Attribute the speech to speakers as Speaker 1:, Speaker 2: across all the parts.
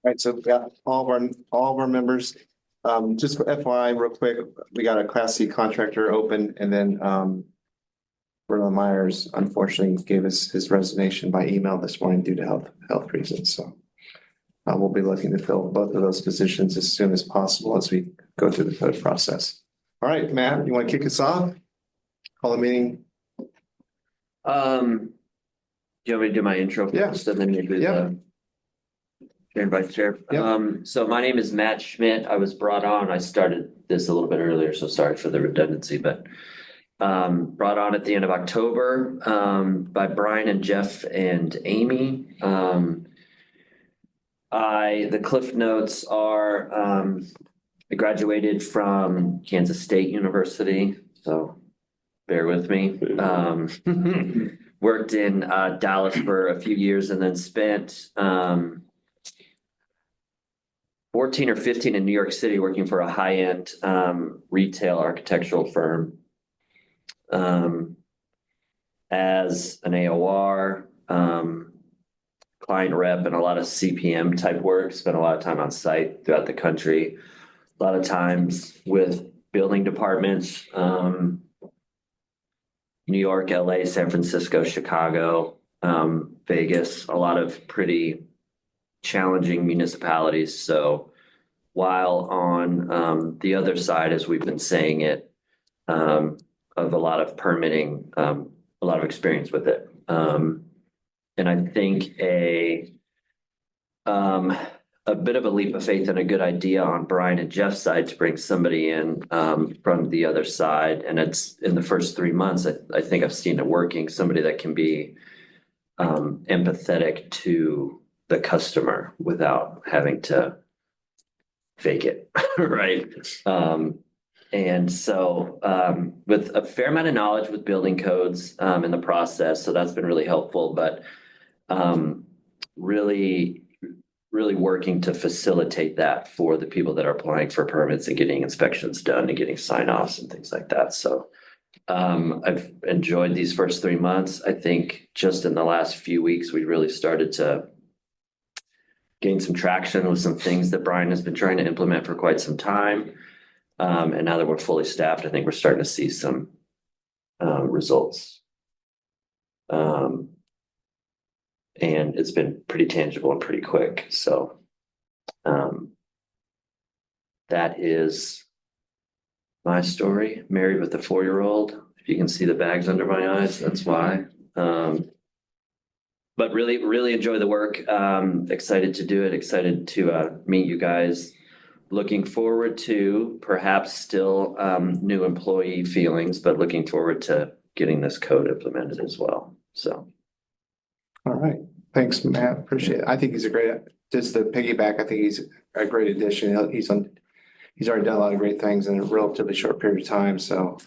Speaker 1: right, so we got all of our members. Just for FYI, real quick, we got a Class C contractor open, and then Bruno Myers unfortunately gave us his resignation by email this morning due to health reasons. So we'll be looking to fill both of those positions as soon as possible as we go through the code process. All right, Matt, you want to kick us off? Call the meeting.
Speaker 2: Do you want me to do my intro first, and then you do the chair and vice chair? So my name is Matt Schmidt. I was brought on. I started this a little bit earlier, so sorry for the redundancy, but brought on at the end of October by Brian and Jeff and Amy. The cliff notes are I graduated from Kansas State University, so bear with me. Worked in Dallas for a few years and then spent 14 or 15 in New York City working for a high-end retail architectural firm as an AOR, client rep, and a lot of CPM type work. Spent a lot of time on site throughout the country, a lot of times with building departments, New York, LA, San Francisco, Chicago, Vegas, a lot of pretty challenging municipalities. So while on the other side, as we've been saying it, of a lot of permitting, a lot of experience with it. And I think a bit of a leap of faith and a good idea on Brian and Jeff's side to bring somebody in from the other side. And it's in the first 3 months, I think I've seen it working, somebody that can be empathetic to the customer without having to fake it, right? And so with a fair amount of knowledge with building codes in the process, so that's been really helpful, but really working to facilitate that for the people that are applying for permits and getting inspections done and getting sign-offs and things like that. So I've enjoyed these first 3 months. I think just in the last few weeks, we really started to gain some traction with some things that Brian has been trying to implement for quite some time. And now that we're fully staffed, I think we're starting to see some results. And it's been pretty tangible and pretty quick. So that is my story. Married with a 4-year-old. If you can see the bags under my eyes, that's why. But really enjoy the work. Excited to do it. Excited to meet you guys. Looking forward to perhaps still new employee feelings, but looking forward to getting this code implemented as well. So.
Speaker 1: All right. Thanks, Matt. Appreciate it. I think he's just to piggyback, I think he's a great addition. He's already done a lot of great things in a relatively short period of time. So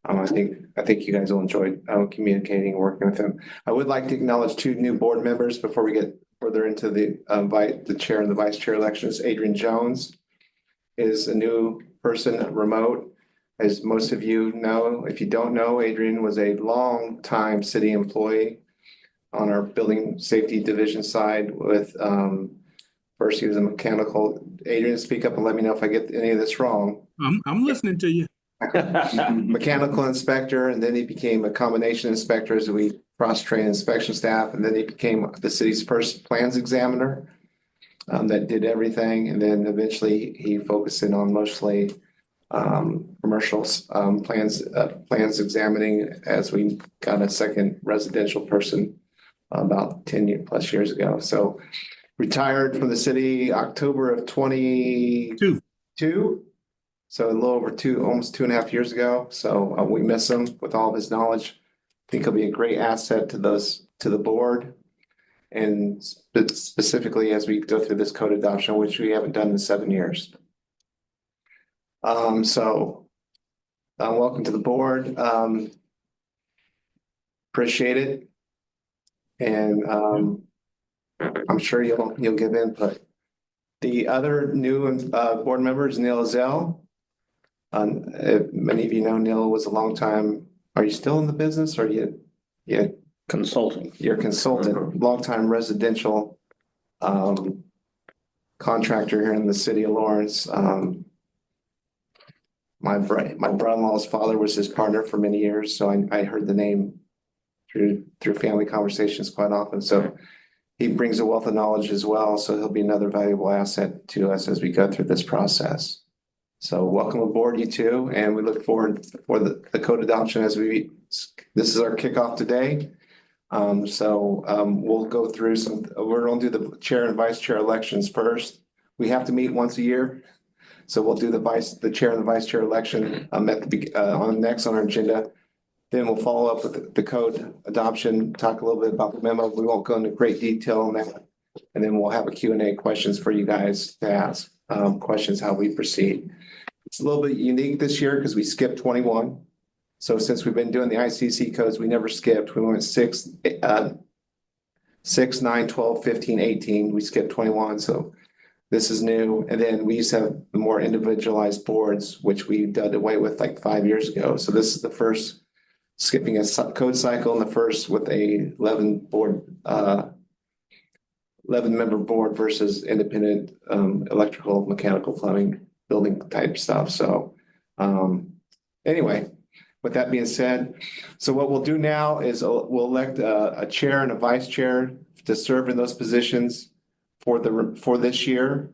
Speaker 1: I think you guys will enjoy communicating and working with him. I would like to acknowledge 2 new board members before we get further into the chair and the vice chair elections. Adrian Jones is a new person remote. As most of you know, if you don't know, Adrian was a long time city employee on our building safety division side with, first he was a mechanical. Adrian, speak up and let me know if I get any of this wrong.
Speaker 3: I'm listening to you.
Speaker 1: Mechanical inspector, and then he became a combination inspector as we cross-train inspection staff, and then he became the city's first plans examiner that did everything, and then eventually he focused in on mostly commercial plans examining as we got a second residential person about 10 plus years ago. So retired from the city October of 22. So a little over almost 2.5 years ago. So we miss him with all of his knowledge. I think he'll be a great asset to the board, and specifically as we go through this code adoption, which we haven't done in 7 years. So welcome to the board. Appreciate it, and I'm sure you'll give input. The other new board member is Neil Azell. Many of you know Neil was a long time. Are you still in the business, or you
Speaker 2: Consulting?
Speaker 1: You're a consultant, long time residential contractor here in the city of Lawrence. My brother-in-law's father was his partner for many years, so I heard the name through family conversations quite often. So he brings a wealth of knowledge as well, so he'll be another valuable asset to us as we go through this process. So welcome aboard, you two, and we look forward for the code adoption this is our kickoff today. We'll go through we're gonna do the chair and vice chair elections first. We have to meet once a year. So we'll do the chair and the vice chair election next on our agenda. Then we'll follow up with the code adoption, talk a little bit about the memo. We won't go into great detail on that. And then we'll have a Q&A questions for you guys to ask, questions how we proceed. It's a little bit unique this year because we skipped 21. So since we've been doing the ICC codes, we never skipped. We went 6, 9, 12, 15, 18. We skipped 21. So this is new. And then we used to have the more individualized boards, which we did away with like 5 years ago. So this is the first skipping a code cycle, and the first with a 11 member board versus independent electrical, mechanical, plumbing, building type stuff. So anyway, with that being said, so what we'll do now is we'll elect a chair and a vice chair to serve in those positions for this year.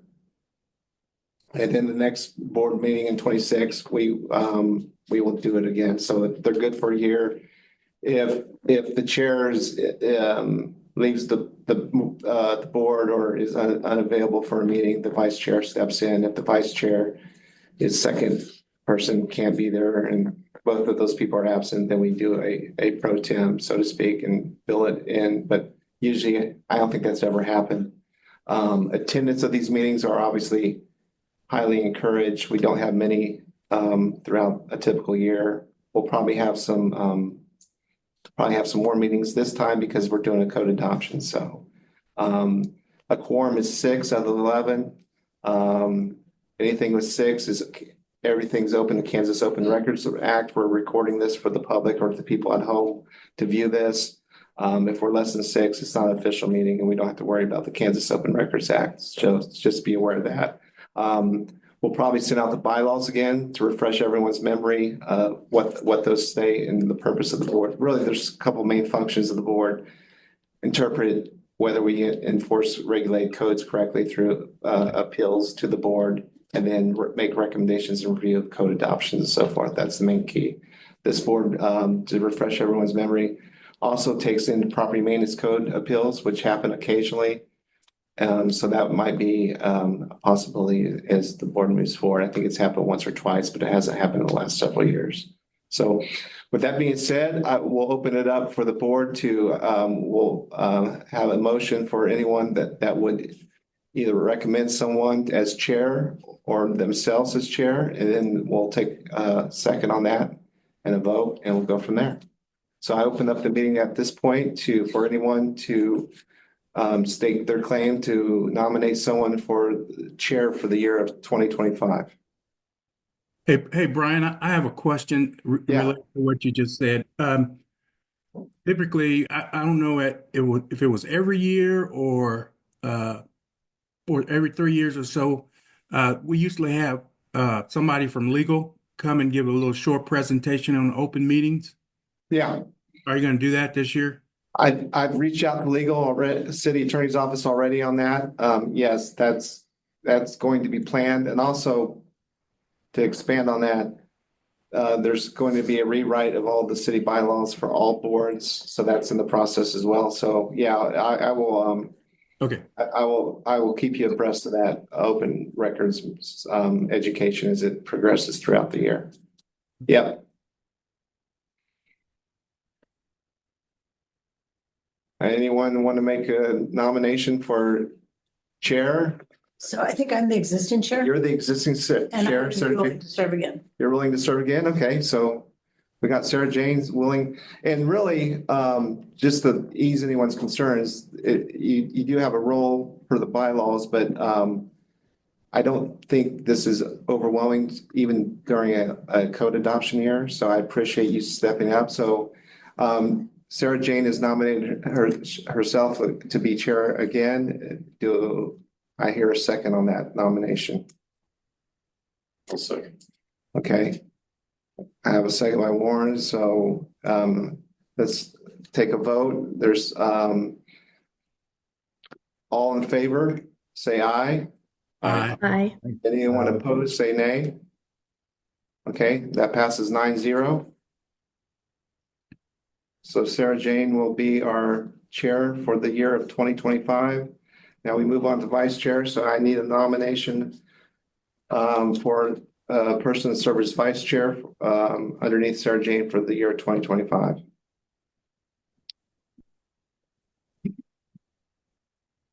Speaker 1: And then the next board meeting in 26, we will do it again. So they're good for a year. If the chair leaves the board or is unavailable for a meeting, the vice chair steps in. If the vice chair is second person can't be there and both of those people are absent, then we do a pro tem, so to speak, and fill it in. But usually, I don't think that's ever happened. Attendance of these meetings are obviously highly encouraged. We don't have many throughout a typical year. We'll probably have some more meetings this time because we're doing a code adoption. So a quorum is 6 out of 11. Anything with 6 is everything's open. The Kansas Open Records Act. We're recording this for the public or the people at home to view this. If we're less than 6, it's not an official meeting, and we don't have to worry about the Kansas Open Records Act. So just be aware of that. We'll probably send out the bylaws again to refresh everyone's memory of what those say and the purpose of the board. Really, there's a couple main functions of the board. Interpret whether we enforce regulate codes correctly through appeals to the board, and then make recommendations and review of code adoptions and so forth. That's the main key. This board, to refresh everyone's memory, also takes in property maintenance code appeals, which happen occasionally. So that might be a possibility as the board moves forward. I think it's happened once or twice, but it hasn't happened in the last several years. So with that being said, we'll open it up for the board to, we'll have a motion for anyone that would either recommend someone as chair or themselves as chair, and then we'll take a second on that and a vote, and we'll go from there. So I open up the meeting at this point for anyone to state their claim to nominate someone for chair for the year of 2025.
Speaker 3: Hey, Brian, I have a question related to what you just said. Typically, I don't know if it was every year or every 3 years or so. We usually have somebody from legal come and give a little short presentation on open meetings.
Speaker 1: Yeah.
Speaker 3: Are you going to do that this year?
Speaker 1: I've reached out to legal already, city attorney's office already on that. Yes, that's going to be planned. And also to expand on that, there's going to be a rewrite of all the city bylaws for all boards. So that's in the process as well. So yeah, I will,
Speaker 3: okay.
Speaker 1: I will keep you abreast of that open records education as it progresses throughout the year. Yep. Anyone want to make a nomination for chair?
Speaker 4: So I think I'm the existing chair.
Speaker 1: You're the existing
Speaker 4: And
Speaker 1: chair.
Speaker 4: I'm willing to serve again.
Speaker 1: You're willing to serve again? Okay, so we got Sarah Jane's willing. And really, just to ease anyone's concerns, you do have a role for the bylaws, but I don't think this is overwhelming even during a code adoption year. So I appreciate you stepping up. So Sarah Jane has nominated herself to be chair again. I hear a second on that nomination?
Speaker 5: I'll second.
Speaker 1: Okay. I have a second by Warren, so let's take a vote. There's all in favor, say aye.
Speaker 3: Aye.
Speaker 4: Aye.
Speaker 1: Anyone opposed, say nay. Okay, that passes 9-0. So Sarah Jane will be our chair for the year of 2025. Now we move on to vice chair, so I need a nomination for a person to serve as vice chair underneath Sarah Jane for the year 2025.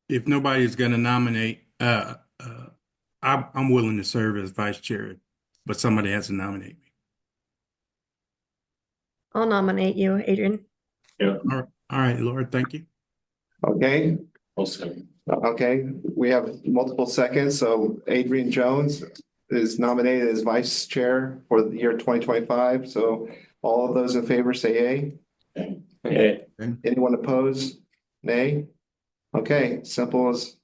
Speaker 3: If nobody's going to nominate, I'm willing to serve as vice chair, but somebody has to nominate me.
Speaker 6: I'll nominate you, Adrian.
Speaker 3: All right, Lord, thank you.
Speaker 1: Okay,
Speaker 5: I'll second.
Speaker 1: okay, we have multiple seconds, so Adrian Jones is nominated as vice chair for the year 2025. So all of those in favor say yay.
Speaker 5: Okay.
Speaker 1: Anyone opposed? Nay? Okay, simple as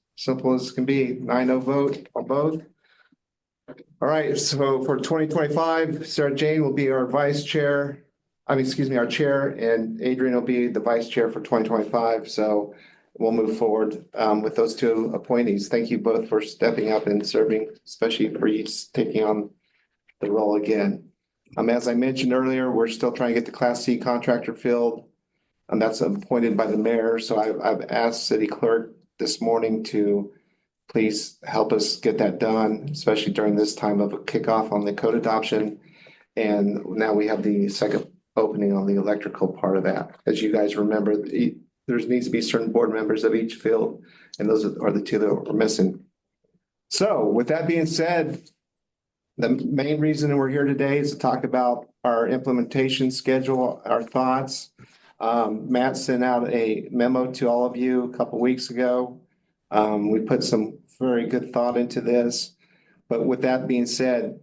Speaker 1: can be. 9-0 vote on both. All right, so for 2025, Sarah Jane will be our vice chair. Our chair, and Adrian will be the vice chair for 2025. So we'll move forward with those two appointees. Thank you both for stepping up and serving, especially for each taking on the role again. As I mentioned earlier, we're still trying to get the Class C contractor filled, and that's appointed by the mayor. So I've asked city clerk this morning to please help us get that done, especially during this time of a kickoff on the code adoption. And now we have the second opening on the electrical part of that. As you guys remember, there needs to be certain board members of each field, and those are the two that we're missing. So with that being said, the main reason we're here today is to talk about our implementation schedule, our thoughts. Matt sent out a memo to all of you a couple weeks ago. We put some very good thought into this, but with that being said,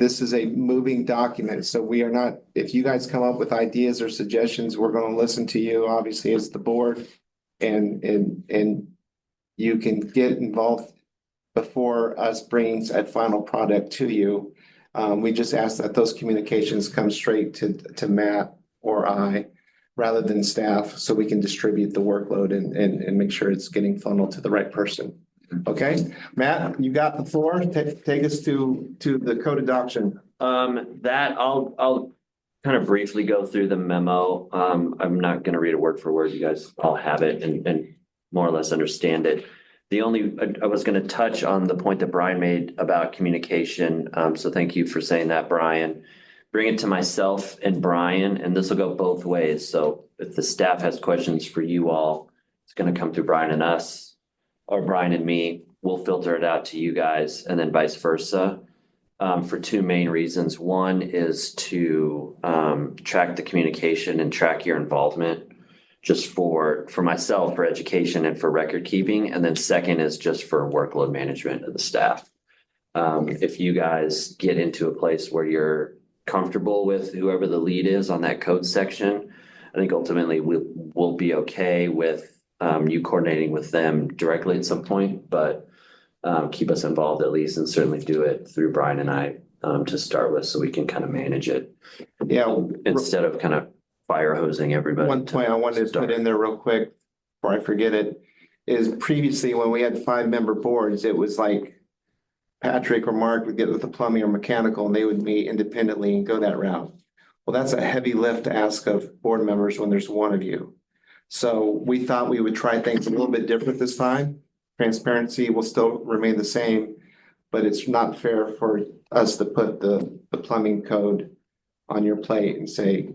Speaker 1: this is a moving document, so we are not, if you guys come up with ideas or suggestions, we're going to listen to you, obviously, as the board, and you can get involved before us bringing a final product to you. We just ask that those communications come straight to Matt or I, rather than staff, so we can distribute the workload and make sure it's getting funneled to the right person. Okay, Matt, you got the floor. Take us to the code adoption.
Speaker 2: That I'll kind of briefly go through the memo. I'm not going to read it word for word. You guys all have it and more or less understand it. I was going to touch on the point that Brian made about communication. So thank you for saying that, Brian. Bring it to myself and Brian, and this will go both ways. So if the staff has questions for you all, it's going to come through Brian and us, or Brian and me. We'll filter it out to you guys, and then vice versa, for two main reasons. One is to track the communication and track your involvement, just for myself, for education and for record keeping. And then second is just for workload management of the staff. If you guys get into a place where you're comfortable with whoever the lead is on that code section, I think ultimately we'll be okay with you coordinating with them directly at some point, but keep us involved at least, and certainly do it through Brian and I to start with, so we can kind of manage it.
Speaker 1: Yeah.
Speaker 2: Instead of kind of fire hosing everybody.
Speaker 1: One point I wanted to put in there real quick before I forget it is previously when we had 5-member boards, it was like Patrick or Mark would get with the plumbing or mechanical, and they would meet independently and go that route. Well, that's a heavy lift to ask of board members when there's one of you. So we thought we would try things a little bit different this time. Transparency will still remain the same, but it's not fair for us to put the plumbing code on your plate and say,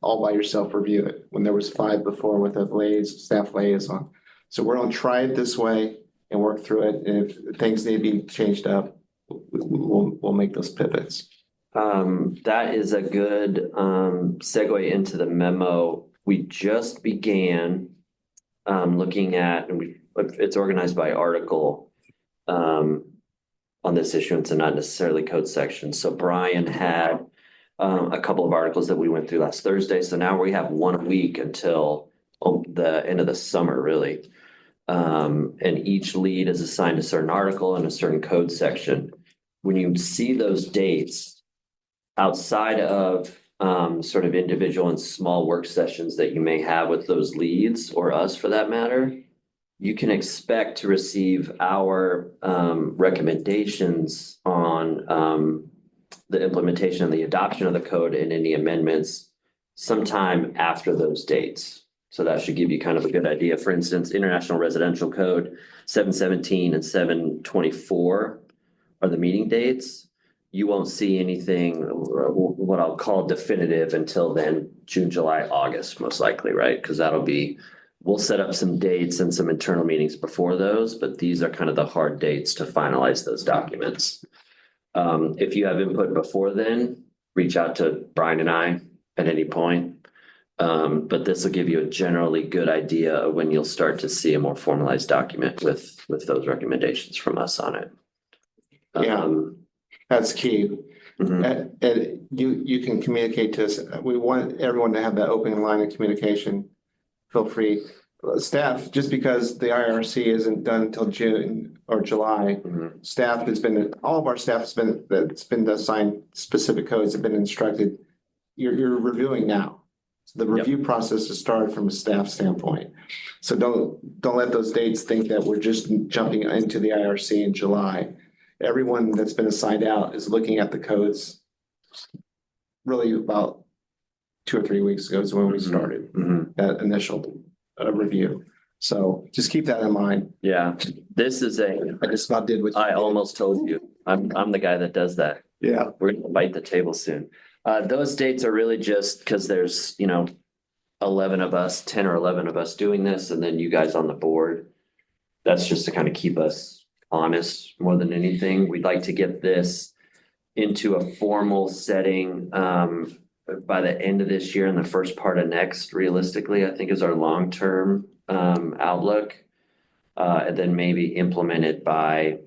Speaker 1: all by yourself review it, when there was 5 before with a staff liaison. So we're going to try it this way and work through it. And if things need to be changed up, we'll make those pivots.
Speaker 2: That is a good segue into the memo. We just began looking at, and it's organized by article on this issuance and not necessarily code section. So Brian had a couple of articles that we went through last Thursday. So now we have 1 week until the end of the summer, really. And each lead is assigned a certain article and a certain code section. When you see those dates outside of sort of individual and small work sessions that you may have with those leads or us for that matter, you can expect to receive our recommendations on the implementation and the adoption of the code and any amendments sometime after those dates. So that should give you kind of a good idea. For instance, International Residential Code 717 and 724 are the meeting dates. You won't see anything, what I'll call definitive until then, June, July, August, most likely, right? Because we'll set up some dates and some internal meetings before those, but these are kind of the hard dates to finalize those documents. If you have input before then, reach out to Brian and I at any point. But this will give you a generally good idea of when you'll start to see a more formalized document with those recommendations from us on it.
Speaker 1: Yeah. That's key.
Speaker 2: Mhm.
Speaker 1: And you can communicate to us. We want everyone to have that open line of communication. Feel free. Staff, just because the IRC isn't done until June or July, all of our staff that's been assigned specific codes have been instructed. You're reviewing now. So the review process has started from a staff standpoint. So don't let those dates think that we're just jumping into the IRC in July. Everyone that's been assigned out is looking at the codes really about 2 or 3 weeks ago is when we started that initial review. So just keep that in mind.
Speaker 2: Yeah, this is
Speaker 1: I just about did what you
Speaker 2: I
Speaker 1: did.
Speaker 2: almost told you, I'm the guy that does that.
Speaker 1: Yeah.
Speaker 2: We're gonna bite the table soon. Those dates are really just because there's, 11 of us, 10 or 11 of us doing this, and then you guys on the board. That's just to kind of keep us honest more than anything. We'd like to get this into a formal setting by the end of this year and the first part of next, realistically, I think is our long-term outlook. And then maybe implemented by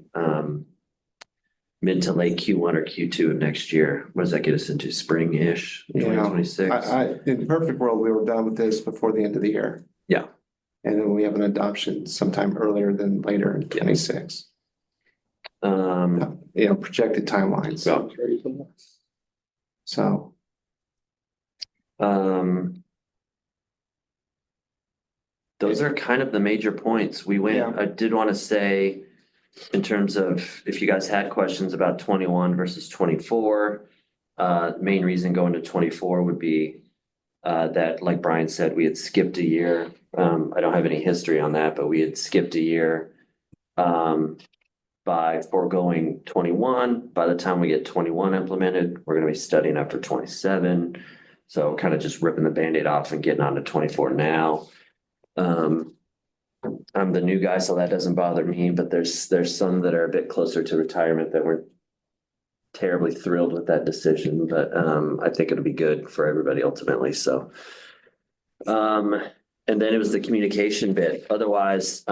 Speaker 2: mid to late Q1 or Q2 of next year. What does that get us into? Spring-ish, 2026?
Speaker 1: In the perfect world, we were done with this before the end of the year.
Speaker 2: Yeah.
Speaker 1: And then we have an adoption sometime earlier than later in 26. Projected timelines.
Speaker 2: Yeah.
Speaker 1: So.
Speaker 2: Those are kind of the major points. I did want to say, in terms of if you guys had questions about 21 versus 24, main reason going to 24 would be that, like Brian said, we had skipped a year. I don't have any history on that, but we had skipped a year by foregoing 21. By the time we get 21 implemented, we're going to be studying up for 27. So kind of just ripping the Band-Aid off and getting on to 24 now. I'm the new guy, so that doesn't bother me, but there's some that are a bit closer to retirement that weren't terribly thrilled with that decision, but I think it'll be good for everybody ultimately. So and then it was the communication bit. Otherwise,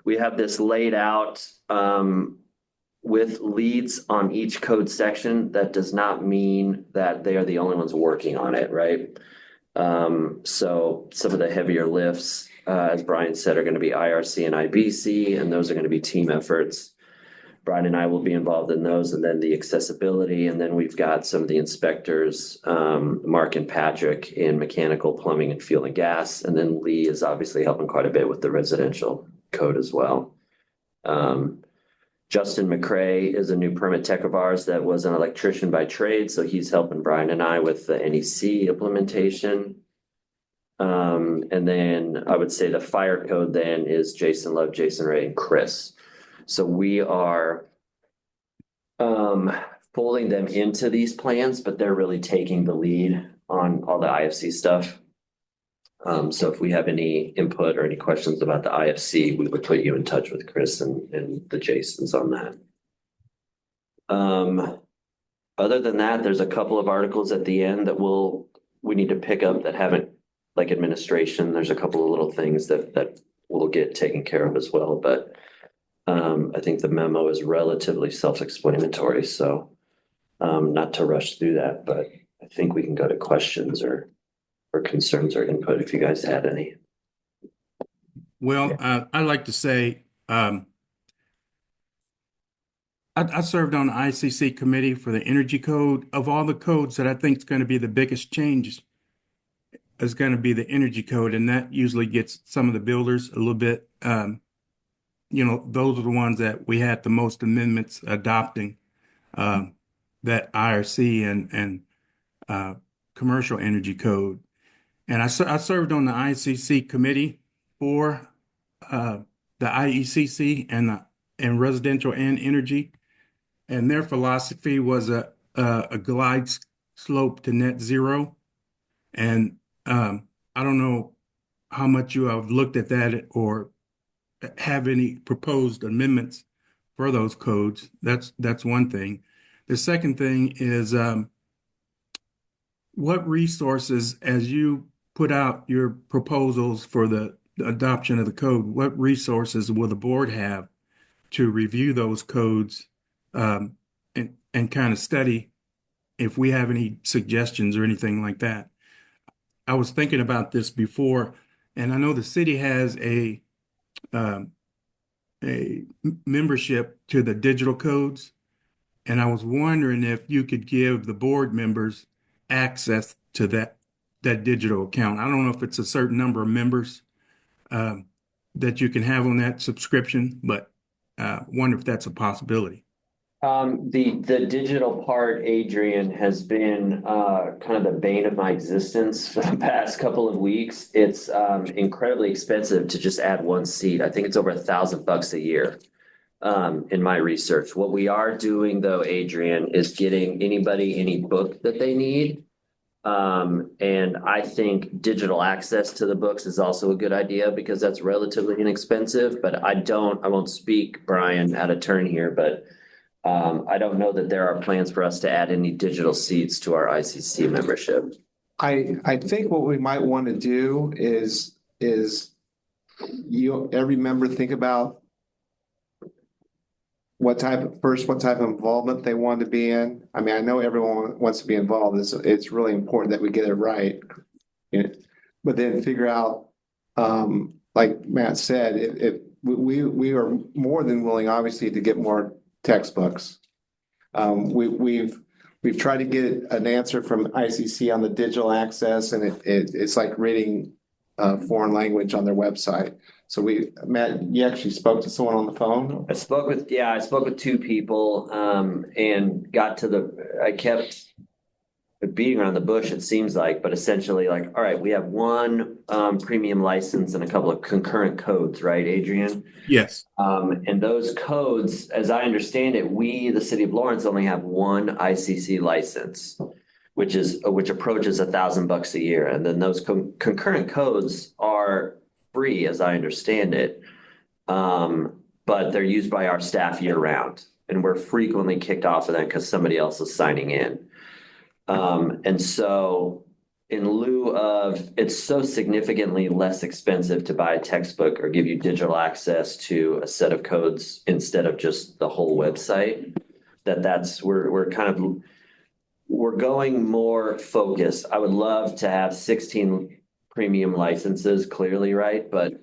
Speaker 2: we have this laid out with leads on each code section. That does not mean that they are the only ones working on it, right? So some of the heavier lifts, as Brian said, are going to be IRC and IBC, and those are going to be team efforts. Brian and I will be involved in those, and then the accessibility, and then we've got some of the inspectors, Mark and Patrick in mechanical, plumbing, and fuel and gas, and then Lee is obviously helping quite a bit with the residential code as well. Justin McCrae is a new permit tech of ours that was an electrician by trade, so he's helping Brian and I with the NEC implementation. And then I would say the fire code then is Jason Love, Jason Ray, and Chris. So we are folding them into these plans, but they're really taking the lead on all the IFC stuff. So if we have any input or any questions about the IFC, we would put you in touch with Chris and the Jasons on that. Other than that, there's a couple of articles at the end that we need to pick up that haven't, like administration. There's a couple of little things that will get taken care of as well, but I think the memo is relatively self-explanatory, so not to rush through that, but I think we can go to questions or concerns or input if you guys had any.
Speaker 3: Well, I like to say, I served on the ICC committee for the energy code. Of all the codes that I think is going to be the biggest change is going to be the energy code, and that usually gets some of the builders a little bit. Those are the ones that we had the most amendments adopting, that IRC and commercial energy code. And I served on the ICC committee for the IECC and residential and energy. And their philosophy was a glide slope to net zero. And I don't know how much you have looked at that or have any proposed amendments for those codes. That's one thing. The second thing is what resources, as you put out your proposals for the adoption of the code, what resources will the board have to review those codes and kind of study if we have any suggestions or anything like that? I was thinking about this before, and I know the city has a membership to the digital codes, and I was wondering if you could give the board members access to that digital account. I don't know if it's a certain number of members that you can have on that subscription, but wonder if that's a possibility.
Speaker 2: The digital part, Adrian, has been kind of the bane of my existence for the past couple of weeks. It's incredibly expensive to just add one seat. I think it's over $1,000 a year in my research. What we are doing, though, Adrian, is getting anybody any book that they need. And I think digital access to the books is also a good idea because that's relatively inexpensive. But I won't speak, Brian, out of turn here, but I don't know that there are plans for us to add any digital seats to our ICC membership.
Speaker 1: I think what we might want to do is every member think about what type of involvement they want to be in. I mean, I know everyone wants to be involved. It's really important that we get it right. But then figure out, like Matt said, if we are more than willing, obviously, to get more textbooks. We've tried to get an answer from ICC on the digital access, and it's like reading a foreign language on their website. So Matt, you actually spoke to someone on the phone?
Speaker 2: I spoke with two people and I kept beating around the bush, it seems like, but essentially like, all right, we have one premium license and a couple of concurrent codes, right, Adrian?
Speaker 3: Yes.
Speaker 2: And those codes, as I understand it, the city of Lawrence only have one ICC license, which approaches $1,000 a year. And then those concurrent codes are free, as I understand it. But they're used by our staff year round. And we're frequently kicked off of them because somebody else is signing in. And so in lieu of, it's so significantly less expensive to buy a textbook or give you digital access to a set of codes instead of just the whole website, we're going more focused. I would love to have 16 premium licenses, clearly, right? But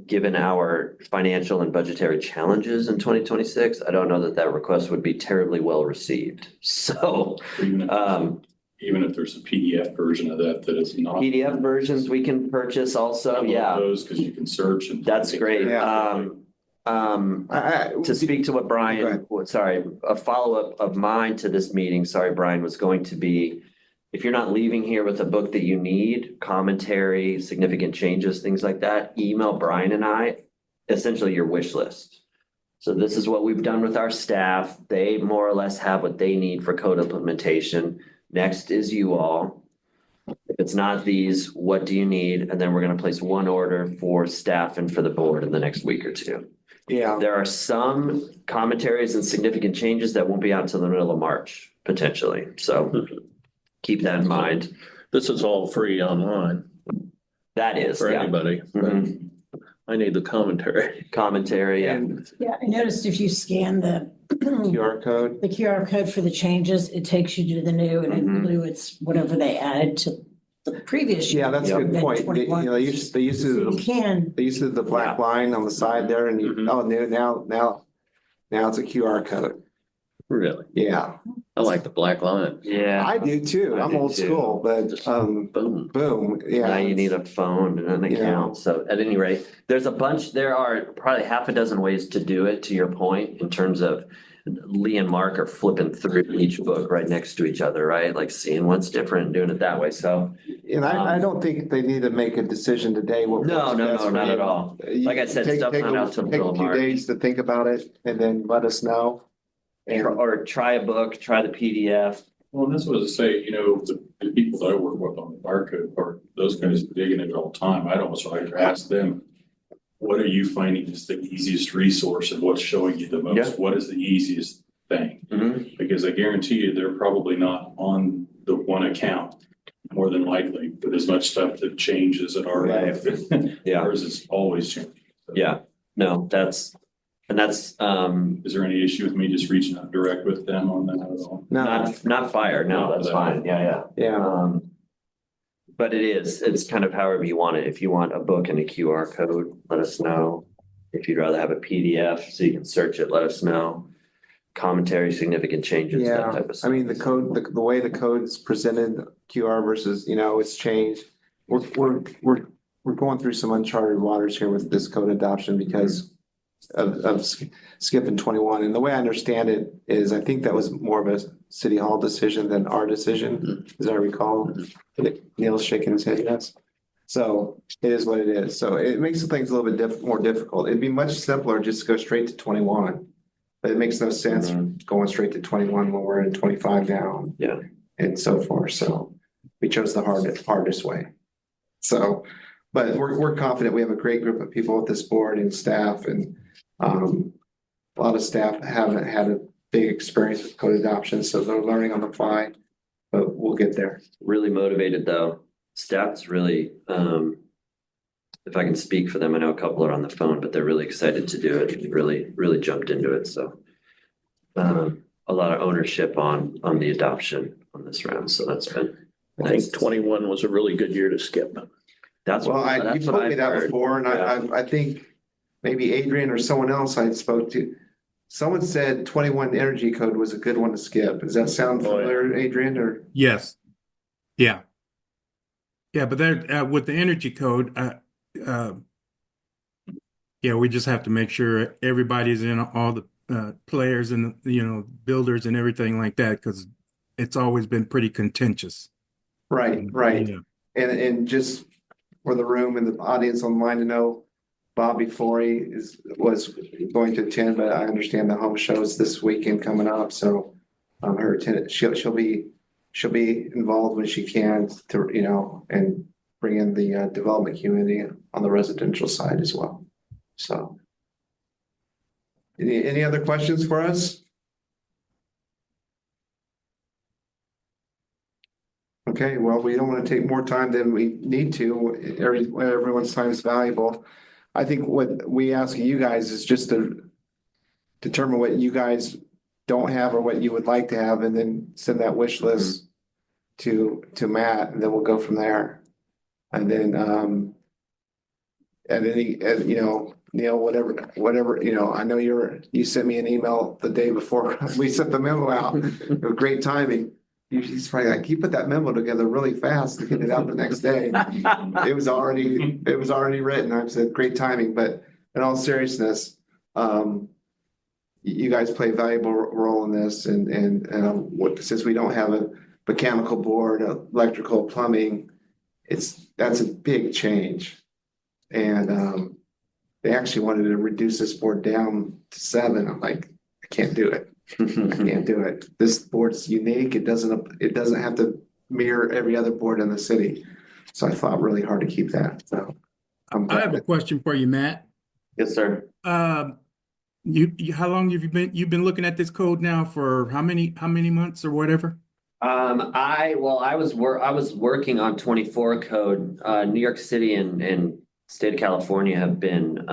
Speaker 2: given our financial and budgetary challenges in 2026, I don't know that request would be terribly well received. So
Speaker 5: even if there's a PDF version of that is not.
Speaker 2: PDF versions we can purchase also. Yeah.
Speaker 5: Those because you can search and.
Speaker 2: That's great.
Speaker 1: Yeah.
Speaker 2: To speak to what Brian, a follow-up of mine to this meeting, Brian, was going to be, if you're not leaving here with a book that you need, commentary, significant changes, things like that, email Brian and I, essentially your wish list. So this is what we've done with our staff. They more or less have what they need for code implementation. Next is you all. If it's not these, what do you need? And then we're going to place one order for staff and for the board in the next week or two.
Speaker 1: Yeah.
Speaker 2: There are some commentaries and significant changes that won't be out until the middle of March, potentially. So keep that in mind.
Speaker 7: This is all free online
Speaker 2: That is,
Speaker 7: for
Speaker 2: yeah.
Speaker 7: anybody.
Speaker 2: Mhm.
Speaker 7: I need the commentary.
Speaker 2: Commentary, yeah.
Speaker 1: And
Speaker 4: Yeah, I noticed if you scan the
Speaker 1: QR code.
Speaker 4: QR code for the changes, it takes you to the new, and in
Speaker 2: Mhm.
Speaker 4: blue, it's whatever they added to previous year.
Speaker 1: Yeah, that's a good
Speaker 4: than
Speaker 1: point. They, you
Speaker 4: 21.
Speaker 1: know, they used
Speaker 4: So
Speaker 1: to,
Speaker 4: you can,
Speaker 1: they used to the black line on the side there and you,
Speaker 7: Mhm.
Speaker 1: oh, now it's a QR code.
Speaker 7: Really?
Speaker 1: Yeah,
Speaker 7: I like the black line.
Speaker 2: Yeah.
Speaker 1: I do too.
Speaker 2: I
Speaker 1: I'm
Speaker 2: do
Speaker 1: old
Speaker 2: too.
Speaker 1: school, but,
Speaker 7: Just
Speaker 2: Boom.
Speaker 1: boom,
Speaker 2: Now
Speaker 1: yeah.
Speaker 2: you need a phone and an
Speaker 1: Yeah.
Speaker 2: account. So at any rate, there are probably half a dozen ways to do it, to your point, in terms of Lee and Mark are flipping through each book right next to each other, right? Like seeing what's different and doing it that way. So
Speaker 1: And I don't think they need to make a decision today. What
Speaker 2: no,
Speaker 1: works
Speaker 2: no,
Speaker 1: best
Speaker 2: no,
Speaker 1: for
Speaker 2: not
Speaker 1: you.
Speaker 2: at all.
Speaker 1: You
Speaker 2: Like I said,
Speaker 1: take-
Speaker 2: stuff's
Speaker 1: take
Speaker 2: not
Speaker 1: a-
Speaker 2: out till
Speaker 1: Take
Speaker 2: middle
Speaker 1: a
Speaker 2: of
Speaker 1: few
Speaker 2: March.
Speaker 1: days to think about it and then let us know. And
Speaker 2: Or try a book, try the PDF.
Speaker 5: Well, and that's what I say, the people that I work with on the barcode part, those guys are digging it all the time. I'd almost like to ask them, what are you finding is the easiest resource and what's showing you the
Speaker 2: Yeah.
Speaker 5: most? What is the easiest thing?
Speaker 2: Mhm.
Speaker 5: Because I guarantee you, they're probably not on the one account, more than likely, but as much stuff that changes at our end.
Speaker 2: Yeah.
Speaker 5: Ours is always changing. So,
Speaker 2: Yeah, no, that's
Speaker 5: Is there any issue with me just reaching out direct with them on that at all?
Speaker 1: no,
Speaker 2: not fire. No, that's fine. Yeah, yeah.
Speaker 1: yeah,
Speaker 2: But it's kind of however you want it. If you want a book and a QR code, let us know. If you'd rather have a PDF so you can search it, let us know. Commentary, significant changes, that
Speaker 1: yeah.
Speaker 2: type of
Speaker 1: I
Speaker 2: stuff.
Speaker 1: mean, the code, the way the code's presented, QR versus, it's changed. We're going through some uncharted waters here with this code adoption because of skipping 21. And the way I understand it is, I think that was more of a city hall decision than our decision, as I recall. Neil's shaking his head, yes. So it is what it is. So it makes things a little bit more difficult. It'd be much simpler just to go straight to 21. But it makes no sense going straight to 21 when we're in 25 now.
Speaker 2: Yeah.
Speaker 1: And so forth. So we chose the hardest way. So, but we're confident we have a great group of people at this board and staff, and a lot of staff haven't had a big experience with code adoption, so they're learning on the fly, but we'll get there.
Speaker 2: Really motivated though. Staff's really, if I can speak for them, I know a couple are on the phone, but they're really excited to do it. They really jumped into it. So a lot of ownership on the adoption on this round. So that's been,
Speaker 7: I think 21 was a really good year to skip.
Speaker 2: that's
Speaker 1: Well,
Speaker 2: what,
Speaker 1: you
Speaker 2: that's what
Speaker 1: told me
Speaker 2: I've
Speaker 1: that
Speaker 2: heard.
Speaker 1: before, and I think maybe Adrian or someone else I spoke to, someone said 21 energy code was a good one to skip. Does that sound
Speaker 7: Oh, yeah.
Speaker 1: familiar, Adrian, or?
Speaker 3: Yes. Yeah. Yeah, but there with the energy code, yeah, we just have to make sure everybody's in, all the players and builders and everything like that, because it's always been pretty contentious.
Speaker 1: Right, right.
Speaker 3: Yeah.
Speaker 1: And just for the room and the audience online to know, Bobby Flory was going to attend, but I understand the home shows this weekend coming up, so her attendance, she'll be involved when she can to, and bring in the development community on the residential side as well. So any other questions for us? Okay, well, we don't want to take more time than we need to. Everyone's time is valuable. I think what we ask you guys is just to determine what you guys don't have or what you would like to have, and then send that wish list to Matt, and then we'll go from there. And then, Neil, whatever, I know you sent me an email the day before we sent the memo out. It was great timing. He's probably like, you put that memo together really fast to get it out the next day. It was already written. I said, great timing, but in all seriousness, you guys play a valuable role in this, and since we don't have a mechanical board, electrical, plumbing, that's a big change. And they actually wanted to reduce this board down to 7. I'm like, I can't do it. I can't do it. This board's unique. It doesn't have to mirror every other board in the city. So I fought really hard to keep that. So
Speaker 3: I have a question for you, Matt.
Speaker 2: Yes, sir.
Speaker 3: You how long have you've been looking at this code now, for how many months or whatever?
Speaker 2: I was working on 24 code. New York City and state of California have been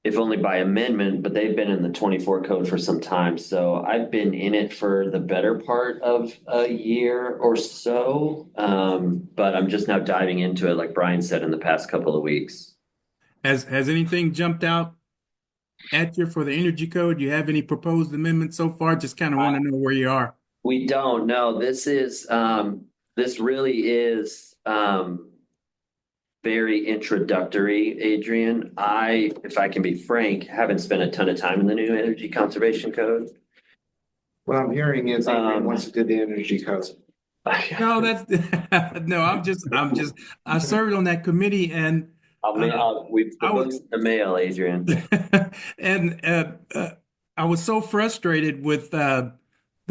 Speaker 2: if only by amendment, but they've been in the 24 code for some time. So I've been in it for the better part of a year or so. But I'm just now diving into it, like Brian said, in the past couple of weeks.
Speaker 3: Has anything jumped out at you for the energy code? You have any proposed amendments so far? Just kind of want to know where you are.
Speaker 2: We don't know. This really is very introductory, Adrian. If I can be frank, haven't spent a ton of time in the new energy conservation code.
Speaker 1: What I'm hearing is Adrian wants to do the energy code.
Speaker 3: No, that's no, I served on that committee and
Speaker 2: The
Speaker 3: I was
Speaker 2: book's in the mail, Adrian.
Speaker 3: and I was so frustrated with the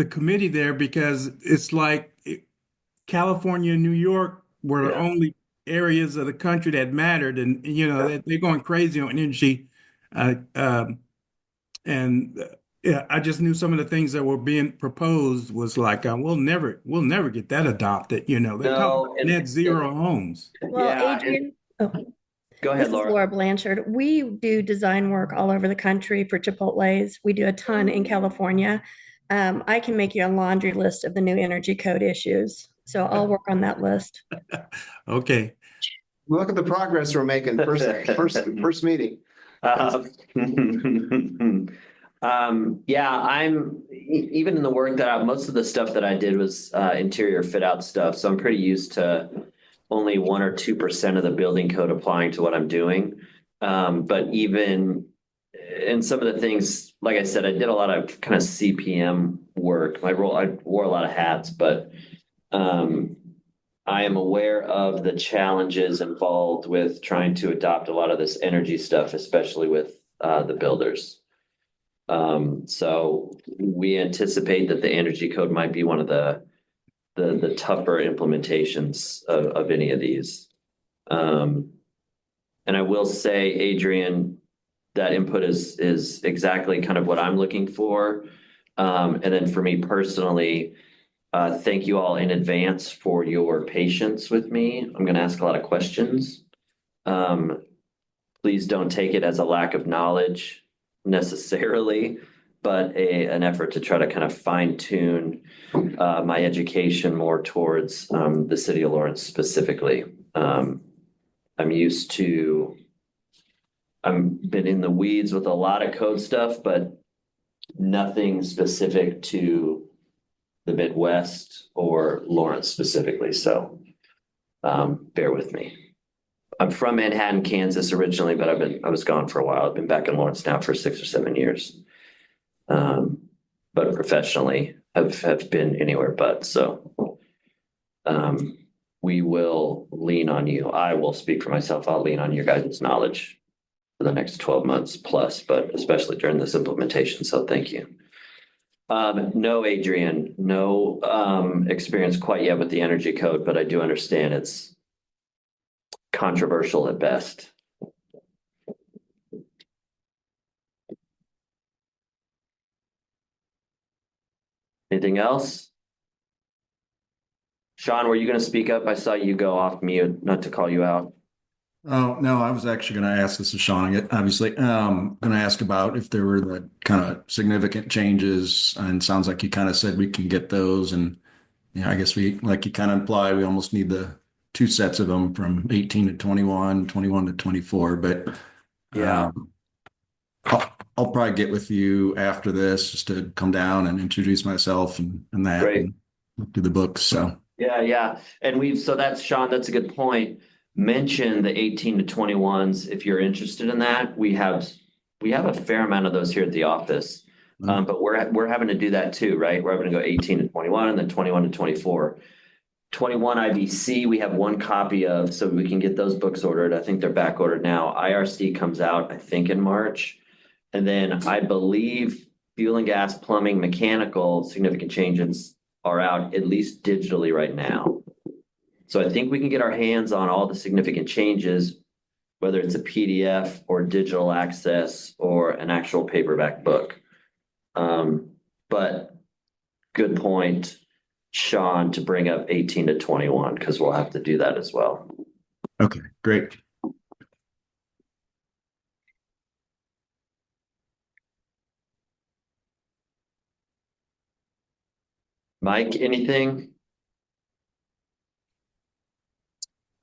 Speaker 3: committee there because it's like California and New York were the
Speaker 2: Yeah.
Speaker 3: only areas of the country that mattered, and they're going crazy on energy, uh, um, and yeah, I just knew some of the things that were being proposed was like we'll never get that adopted. They're talking
Speaker 2: No,
Speaker 3: about net zero homes.
Speaker 6: Well,
Speaker 2: yeah,
Speaker 6: Adrian, oh,
Speaker 2: go
Speaker 6: this
Speaker 2: ahead,
Speaker 6: is
Speaker 2: Laura.
Speaker 6: Laura Blanchard. We do design work all over the country for Chipotle's. We do a ton in California. I can make you a laundry list of the new energy code issues. So I'll work on that list.
Speaker 3: Okay.
Speaker 1: Look at the progress we're making. First meeting.
Speaker 2: Yeah, even in the work that most of the stuff that I did was interior fit out stuff. So I'm pretty used to only 1 or 2% of the building code applying to what I'm doing. But even in some of the things, like I said, I did a lot of kind of CPM work. I wore a lot of hats, but I am aware of the challenges involved with trying to adopt a lot of this energy stuff, especially with the builders. So we anticipate that the energy code might be one of the tougher implementations of any of these. And I will say, Adrian, that input is exactly kind of what I'm looking for. And then for me personally, thank you all in advance for your patience with me. I'm going to ask a lot of questions. Please don't take it as a lack of knowledge necessarily, but an effort to try to kind of fine tune my education more towards the city of Lawrence specifically. I'm been in the weeds with a lot of code stuff, but nothing specific to the Midwest or Lawrence specifically. So bear with me. I'm from Manhattan, Kansas originally, but I was gone for a while. I've been back in Lawrence now for 6 or 7 years. But professionally, have been anywhere but. So we will lean on you. I will speak for myself. I'll lean on your guys' knowledge for the next 12 months plus, but especially during this implementation. So thank you. No, Adrian, no experience quite yet with the energy code, but I do understand it's controversial at best. Anything else? Sean, were you going to speak up? I saw you go off mute, not to call you out.
Speaker 8: Oh, no, I was actually going to ask, this is Sean, obviously, going to ask about if there were the kind of significant changes, and sounds like you kind of said we can get those. And, I guess like you kind of imply, we almost need the 2 sets of them from 18 to 21, 21 to 24. But
Speaker 2: Yeah.
Speaker 8: I'll probably get with you after this just to come down and introduce myself and that.
Speaker 2: Great.
Speaker 8: And look through the books. So,
Speaker 2: Yeah. And so that's Sean, that's a good point. Mention the 18 to 21s if you're interested in that. We have a fair amount of those here at the office. But we're having to do that too, right? We're having to go 18 to 21 and then 21 to 24. 21 IBC, we have 1 copy of, so we can get those books ordered. I think they're back ordered now. IRC comes out, I think, in March. And then I believe fuel and gas, plumbing, mechanical, significant changes are out at least digitally right now. So I think we can get our hands on all the significant changes, whether it's a PDF or digital access or an actual paperback book. But good point, Sean, to bring up 18 to 21, because we'll have to do that as well.
Speaker 8: okay, great.
Speaker 2: Mike, anything?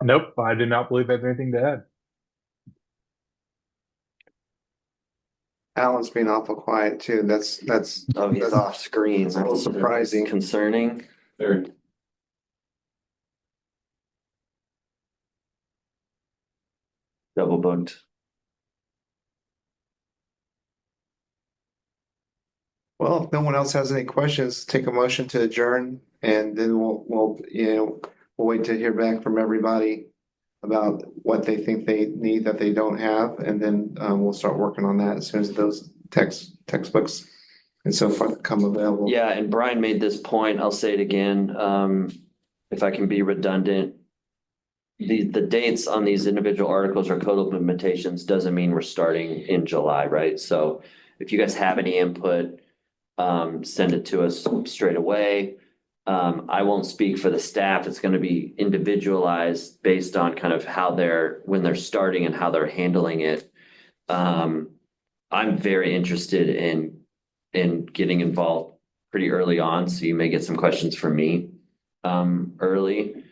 Speaker 9: Nope, I do not believe I have anything to add.
Speaker 1: Alan's being awful quiet too. That's
Speaker 2: Oh, he's off screen.
Speaker 1: That's a little surprising.
Speaker 2: Concerning.
Speaker 5: Very.
Speaker 2: Double booked.
Speaker 1: Well, if no one else has any questions, take a motion to adjourn and then we'll wait to hear back from everybody about what they think they need that they don't have, and then we'll start working on that as soon as those textbooks and so forth come available.
Speaker 2: Yeah, and Brian made this point. I'll say it again. If I can be redundant. The dates on these individual articles or code implementations doesn't mean we're starting in July, right? So if you guys have any input, send it to us straight away. I won't speak for the staff. It's going to be individualized based on kind of when they're starting and how they're handling it. I'm very interested in getting involved pretty early on. So you may get some questions from me early.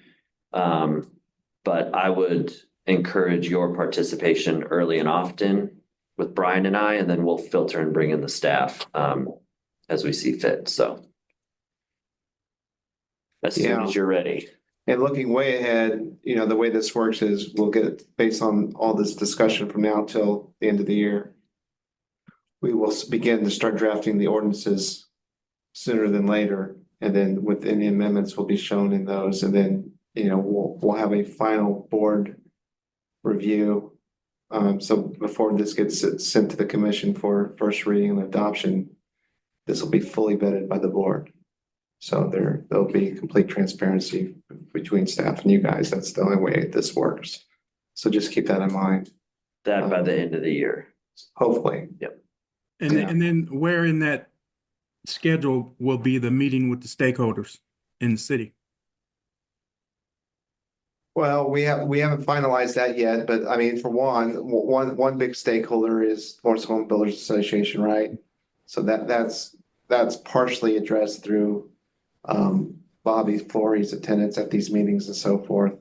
Speaker 2: But I would encourage your participation early and often with Brian and I, and then we'll filter and bring in the staff as we see fit. So as soon as you're ready.
Speaker 1: And looking way ahead, the way this works is we'll get, based on all this discussion from now till the end of the year, we will begin to start drafting the ordinances sooner than later. And then with any amendments will be shown in those, and then we'll have a final board review. So before this gets sent to the commission for first reading and adoption, this will be fully vetted by the board. So there'll be complete transparency between staff and you guys. That's the only way this works. So just keep that in mind.
Speaker 2: That by the end of the year.
Speaker 1: Hopefully.
Speaker 2: Yep.
Speaker 3: And then where in that schedule will be the meeting with the stakeholders in the city?
Speaker 1: Well, we haven't finalized that yet, but I mean, for one big stakeholder is Lawrence Home Builders Association, right? So that's partially addressed through Bobby Flory's attendance at these meetings and so forth.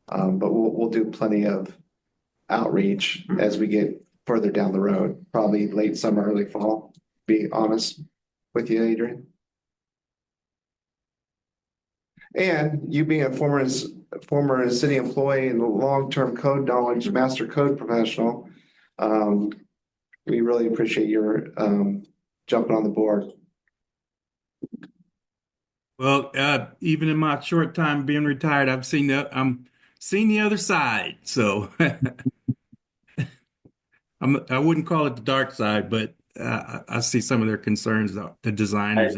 Speaker 1: But we'll do plenty of outreach as we get further down the road, probably late summer, early fall. Be honest with you, Adrian. And you being a former city employee and long-term code knowledge, master code professional, we really appreciate your jumping on the board.
Speaker 3: Well, even in my short time being retired, I'm seeing the other side. So I wouldn't call it the dark side, but I see some of their concerns, the designers.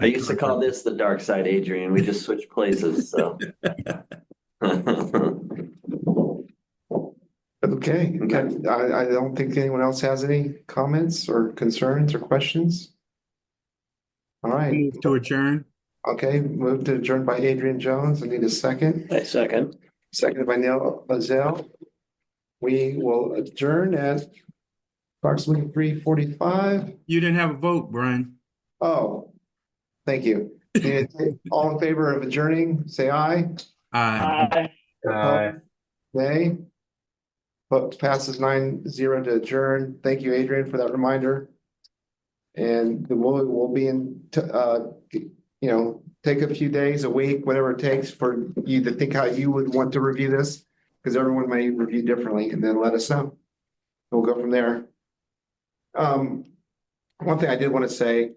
Speaker 2: I used to call this the dark side, Adrian. We just switched places. So.
Speaker 1: Okay. I don't think anyone else has any comments or concerns or questions. All right.
Speaker 3: Move to adjourn.
Speaker 1: Okay, move to adjourn by Adrian Jones. I need a second.
Speaker 7: A second.
Speaker 1: Seconded by Neil Lazelle. We will adjourn at approximately 3:45.
Speaker 3: You didn't have a vote, Brian.
Speaker 1: Oh, thank you. All in favor of adjourning, say aye.
Speaker 3: Aye.
Speaker 9: Aye.
Speaker 1: Nay. Vote passes 9-0 to adjourn. Thank you, Adrian, for that reminder. And we'll be in, take a few days, a week, whatever it takes for you to think how you would want to review this, because everyone may review differently, and then let us know. We'll go from there. One thing I did want to say,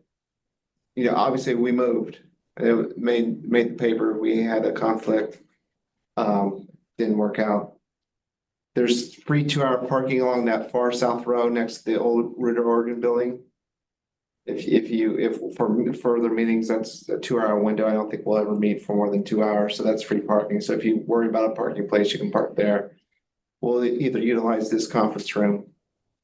Speaker 1: obviously we moved. It made the paper. We had a conflict. Didn't work out. There's free 2-hour parking along that far south road next to the old Root of Oregon building. If for further meetings, that's a 2-hour window. I don't think we'll ever meet for more than 2 hours. So that's free parking. So if you worry about a parking place, you can park there. We'll either utilize this conference room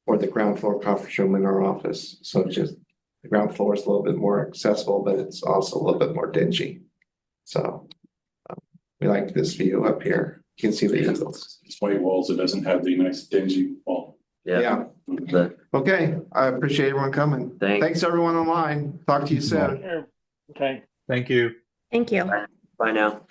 Speaker 1: or the ground floor conference room in our office. So it's just the ground floor is a little bit more accessible, but it's also a little bit more dingy. So we like this view up here. You can see the eagles.
Speaker 5: It's white walls. It doesn't have the nice dingy wall.
Speaker 1: Yeah. Okay. I appreciate everyone coming. Thanks everyone online. Talk to you soon.
Speaker 10: Okay.
Speaker 9: Thank you.
Speaker 6: Thank you.
Speaker 2: Bye now.